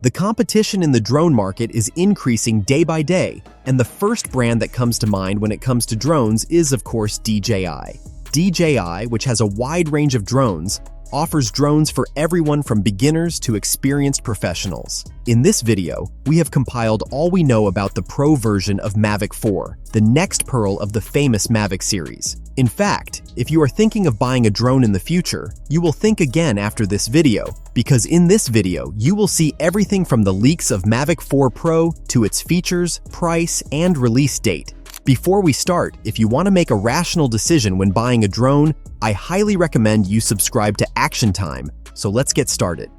The competition in the drone market is increasing day by day, and the first brand that comes to mind when it comes to drones is, of course, DJI. DJI, which has a wide range of drones, offers drones for everyone from beginners to experienced professionals. In this video, we have compiled all we know about the Pro version of Mavic 4, the next pearl of the famous Mavic series. In fact, if you are thinking of buying a drone in the future, you will think again after this video, because in this video, you will see everything from the leaks of Mavic 4 Pro to its features, price, and release date. Before we start, if you want to make a rational decision when buying a drone, I highly recommend you subscribe to Action Time, so let's get started.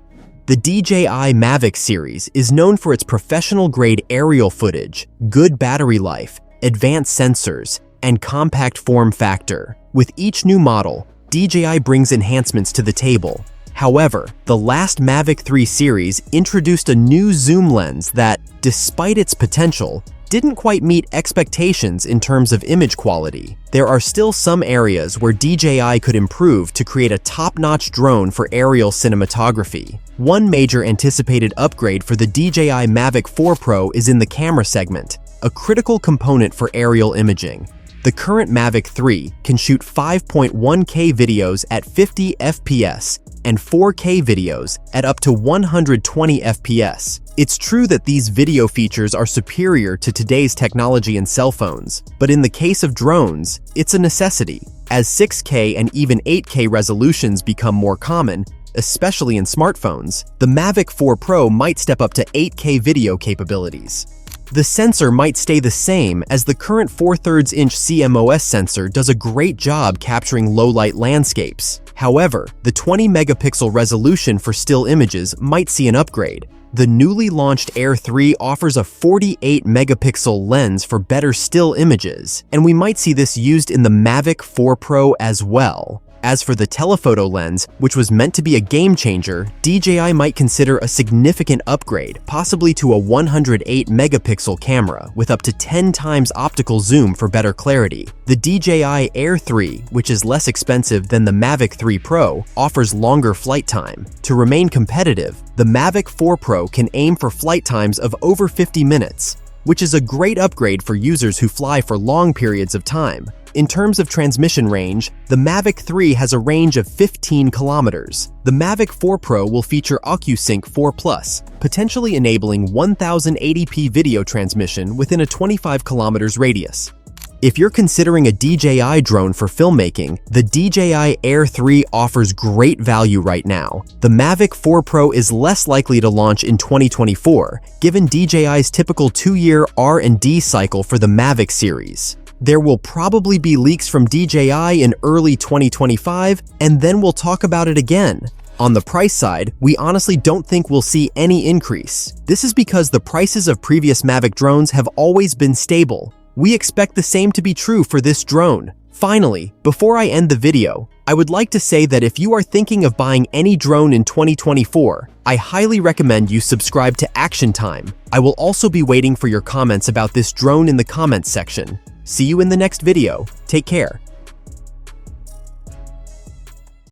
The DJI Mavic series is known for its professional-grade aerial footage, good battery life, advanced sensors, and compact form factor. With each new model, DJI brings enhancements to the table. However, the last Mavic 3 series introduced a new zoom lens that, despite its potential, didn't quite meet expectations in terms of image quality. There are still some areas where DJI could improve to create a top-notch drone for aerial cinematography. One major anticipated upgrade for the DJI Mavic 4 Pro is in the camera segment, a critical component for aerial imaging. The current Mavic 3 can shoot 5.1K videos at 50 FPS and 4K videos at up to 120 FPS. It's true that these video features are superior to today's technology in cell phones, but in the case of drones, it's a necessity. As 6K and even 8K resolutions become more common, especially in smartphones, the Mavic 4 Pro might step up to 8K video capabilities. The sensor might stay the same, as the current 4/3-inch CMOS sensor does a great job capturing low-light landscapes. However, the 20-megapixel resolution for still images might see an upgrade. The newly launched Air 3 offers a 48-megapixel lens for better still images, and we might see this used in the Mavic 4 Pro as well. As for the telephoto lens, which was meant to be a game-changer, DJI might consider a significant upgrade, possibly to a 108-megapixel camera with up to 10 times optical zoom for better clarity. The DJI Air 3, which is less expensive than the Mavic 3 Pro, offers longer flight time. To remain competitive, the Mavic 4 Pro can aim for flight times of over 50 minutes, which is a great upgrade for users who fly for long periods of time. In terms of transmission range, the Mavic 3 has a range of 15 kilometers. The Mavic 4 Pro will feature OcuSync 4 Plus, potentially enabling 1080p video transmission within a 25 kilometers radius. If you're considering a DJI drone for filmmaking, the DJI Air 3 offers great value right now. The Mavic 4 Pro is less likely to launch in 2024, given DJI's typical 2-year R&D cycle for the Mavic series. There will probably be leaks from DJI in early 2025, and then we'll talk about it again. On the price side, we honestly don't think we'll see any increase. This is because the prices of previous Mavic drones have always been stable. We expect the same to be true for this drone. Finally, before I end the video, I would like to say that if you are thinking of buying any drone in 2024, I highly recommend you subscribe to Action Time. I will also be waiting for your comments about this drone in the comments section. See you in the next video. Take care.